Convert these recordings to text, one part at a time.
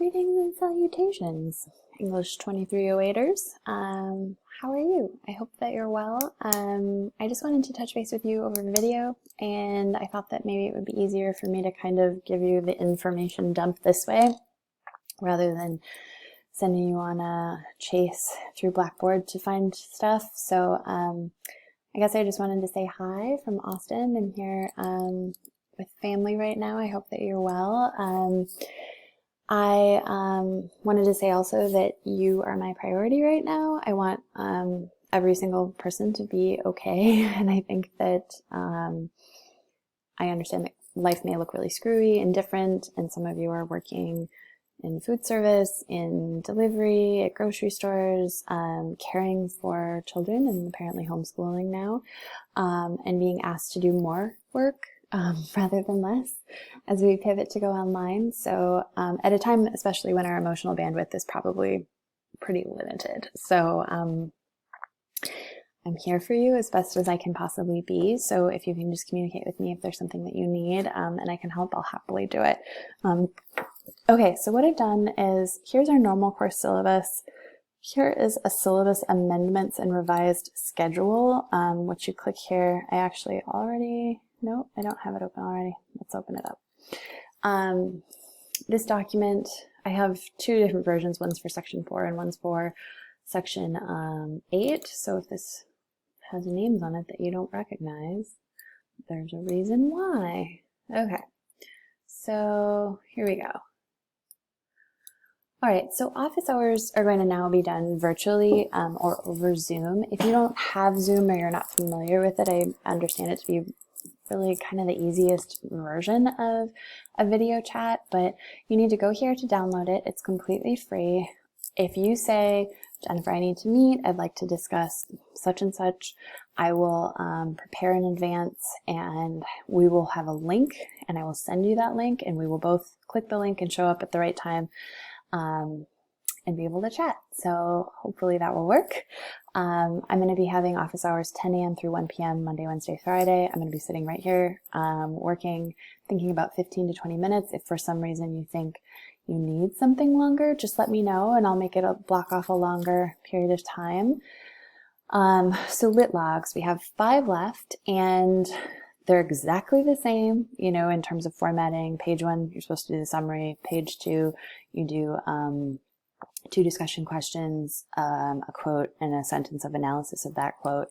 Greetings and salutations, English 2308ers. How are you? I hope that you're well. I just wanted to touch base with you over video, and I thought that maybe it would be easier for me to kind of give you the information dump this way, rather than sending you on a chase through Blackboard to find stuff. So I guess I just wanted to say hi from Austin. I'm here with family right now. I hope that you're well. I wanted to say also that you are my priority right now. I want every single person to be okay, and I think that I understand that life may look really screwy and different, and some of you are working in food service, in delivery, at grocery stores, caring for children and apparently homeschooling now, and being asked to do more work rather than less as we pivot to go online. So at a time, especially when our emotional bandwidth is probably pretty limited. So I'm here for you as best as I can possibly be. So if you can just communicate with me if there's something that you need and I can help, I'll happily do it. Okay, so what I've done is, here's our normal course syllabus. Here is a syllabus amendments and revised schedule, which you click here. I actually already, no, I don't have it open already. Let's open it up. This document, I have two different versions. One's for section 4 and one's for section 8. So if this has names on it that you don't recognize, there's a reason why. Okay, so here we go. All right, so office hours are going to now be done virtually or over Zoom. If you don't have Zoom or you're not familiar with it, I understand it to be really kind of the easiest version of a video chat, but you need to go here to download it. It's completely free. If you say, Jennifer, I need to meet, I'd like to discuss such and such, I will prepare in advance and we will have a link and I will send you that link and we will both click the link and show up at the right time and be able to chat. So hopefully that will work. I'm going to be having office hours 10 a.m. through 1 p.m. Monday, Wednesday, Friday. I'm going to be sitting right here working, thinking about 15 to 20 minutes. If for some reason you think you need something longer, just let me know and I'll make it block off a longer period of time. So lit logs, we have 5 left and they're exactly the same, you know, in terms of formatting. Page 1, you're supposed to do the summary. Page 2, you do 2 discussion questions, a quote, and a sentence of analysis of that quote.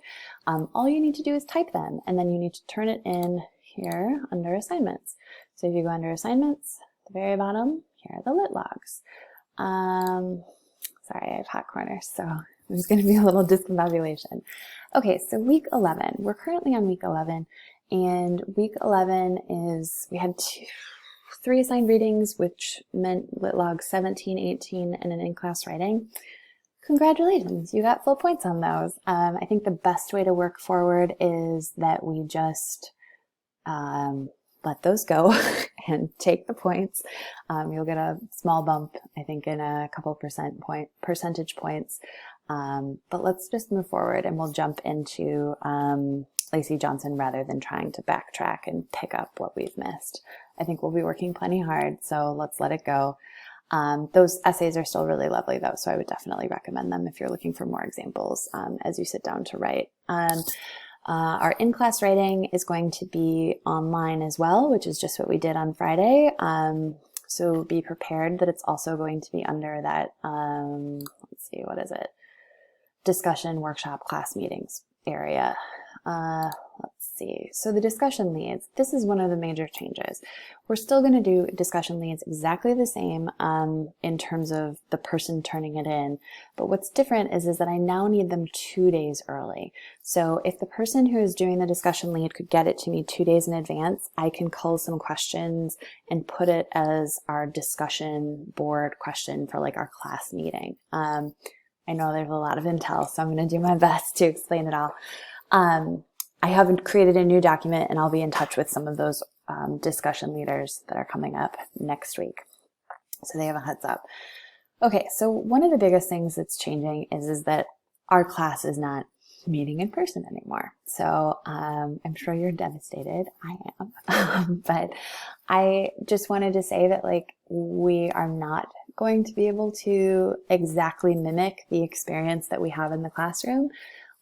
All you need to do is type them, and then you need to turn it in here under assignments. So if you go under assignments, at the very bottom, here are the lit logs. Sorry, I have hot corners, so there's going to be a little discombobulation. Okay, so week 11. We're currently on week 11. And week 11 is, we had 3 assigned readings, which meant lit log 17, 18, and an in-class writing. Congratulations, you got full points on those. I think the best way to work forward is that we just let those go and take the points. You'll get a small bump, I think, in a couple percentage points. But let's just move forward and we'll jump into Lacey Johnson rather than trying to backtrack and pick up what we've missed. I think we'll be working plenty hard, so let's let it go. Those essays are still really lovely though, so I would definitely recommend them if you're looking for more examples as you sit down to write. Our in-class writing is going to be online as well, which is just what we did on Friday. So be prepared that it's also going to be under that, let's see, what is it? Discussion, workshop, class meetings area. Let's see. So the discussion leads, this is one of the major changes. We're still going to do discussion leads exactly the same in terms of the person turning it in. But what's different is that I now need them 2 days early. So if the person who is doing the discussion lead could get it to me 2 days in advance, I can cull some questions and put it as our discussion board question for like our class meeting. I know there's a lot of intel, so I'm going to do my best to explain it all. I haven't created a new document and I'll be in touch with some of those discussion leaders that are coming up next week. So they have a heads up. Okay, so one of the biggest things that's changing is that our class is not meeting in person anymore. So I'm sure you're devastated. I am. But I just wanted to say that like we are not going to be able to exactly mimic the experience that we have in the classroom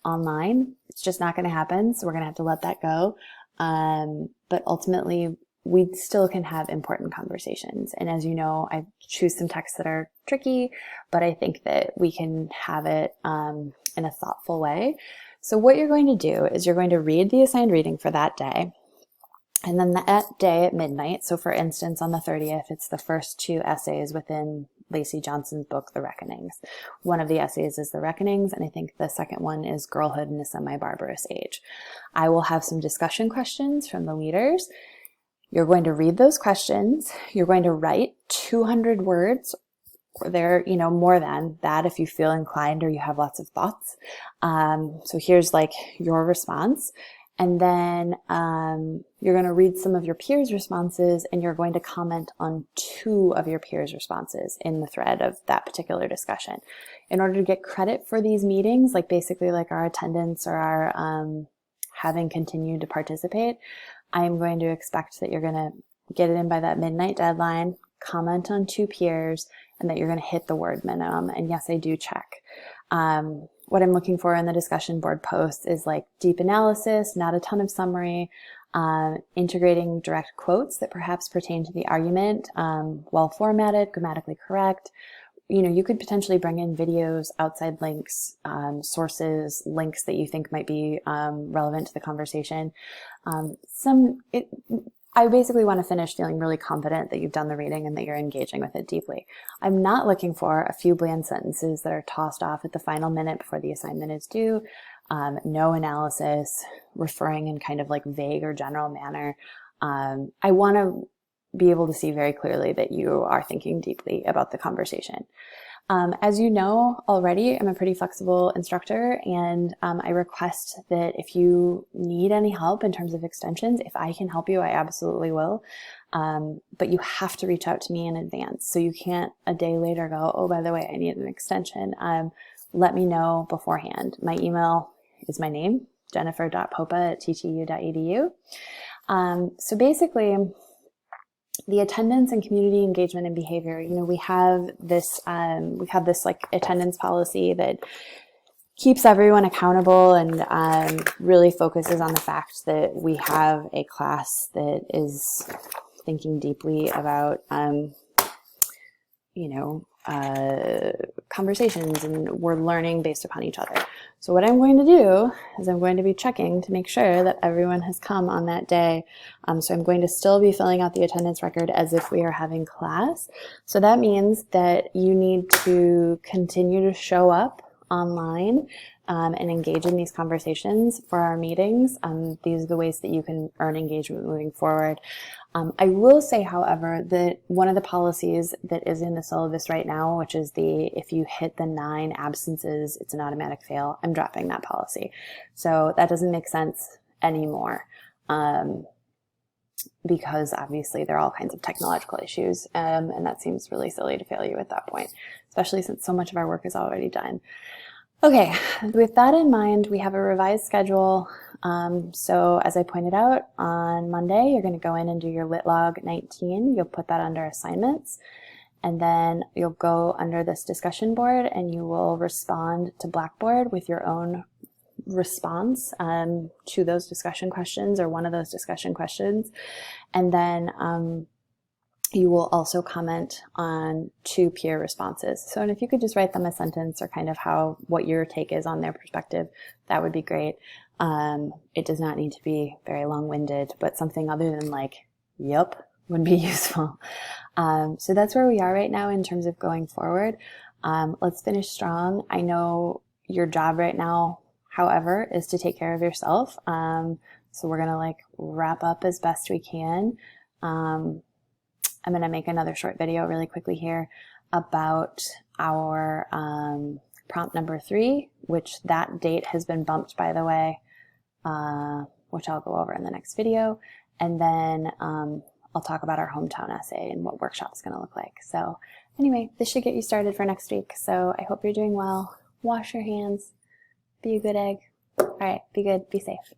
online. It's just not going to happen, so we're going to have to let that go. But ultimately, we still can have important conversations. And as you know, I choose some texts that are tricky, but I think that we can have it in a thoughtful way. So what you're going to do is you're going to read the assigned reading for that day. And then that day at midnight, so for instance, on the 30th, it's the first 2 essays within Lacey Johnson's book, The Reckonings. One of the essays is The Reckonings, and I think the second one is Girlhood in a Semi-Barbarous Age. I will have some discussion questions from the leaders. You're going to read those questions. You're going to write 200 words, or there, more than that if you feel inclined or you have lots of thoughts. So here's like your response. And then you're going to read some of your peers' responses, and you're going to comment on 2 of your peers' responses in the thread of that particular discussion. In order to get credit for these meetings, like basically like our attendance or our having continued to participate, I am going to expect that you're going to get it in by that midnight deadline, comment on 2 peers, and that you're going to hit the word minimum. And yes, I do check. What I'm looking for in the discussion board posts is like deep analysis, not a ton of summary, integrating direct quotes that perhaps pertain to the argument, well formatted, grammatically correct. You could potentially bring in videos, outside links, sources, links that you think might be relevant to the conversation. I basically want to finish feeling really confident that you've done the reading and that you're engaging with it deeply. I'm not looking for a few bland sentences that are tossed off at the final minute before the assignment is due. No analysis, referring in kind of like vague or general manner. I want to be able to see very clearly that you are thinking deeply about the conversation. As you know already, I'm a pretty flexible instructor, and I request that if you need any help in terms of extensions, if I can help you, I absolutely will. But you have to reach out to me in advance. So you can't a day later go, oh, by the way, I need an extension. Let me know beforehand. My email is my name, jennifer.popa@ttu.edu. So basically, the attendance and community engagement and behavior, we have this like attendance policy that keeps everyone accountable and really focuses on the fact that we have a class that is thinking deeply about, conversations, and we're learning based upon each other. So what I'm going to do is I'm going to be checking to make sure that everyone has come on that day. So I'm going to still be filling out the attendance record as if we are having class. So that means that you need to continue to show up online and engage in these conversations for our meetings. These are the ways that you can earn engagement moving forward. I will say, however, that one of the policies that is in the syllabus right now, which is if you hit the 9 absences, it's an automatic fail. I'm dropping that policy. So that doesn't make sense anymore. Because obviously there are all kinds of technological issues, and that seems really silly to fail you at that point, especially since so much of our work is already done. Okay, with that in mind, we have a revised schedule. So as I pointed out, on Monday, you're going to go in and do your Lit Log 19. You'll put that under assignments, and then you'll go under this discussion board and you will respond to Blackboard with your own response to those discussion questions or one of those discussion questions. And then you will also comment on 2 peer responses. So, and if you could just write them a sentence or kind of what your take is on their perspective, that would be great. It does not need to be very long-winded, but something other than like, yup, would be useful. So that's where we are right now in terms of going forward. Let's finish strong. I know your job right now, however, is to take care of yourself. So we're gonna wrap up as best we can. I'm going to make another short video really quickly here about our prompt number 3, which that date has been bumped, by the way, which I'll go over in the next video. And then I'll talk about our hometown essay and what workshop's going to look like. So anyway, this should get you started for next week. So I hope you're doing well. Wash your hands. Be a good egg. All right, be good. Be safe.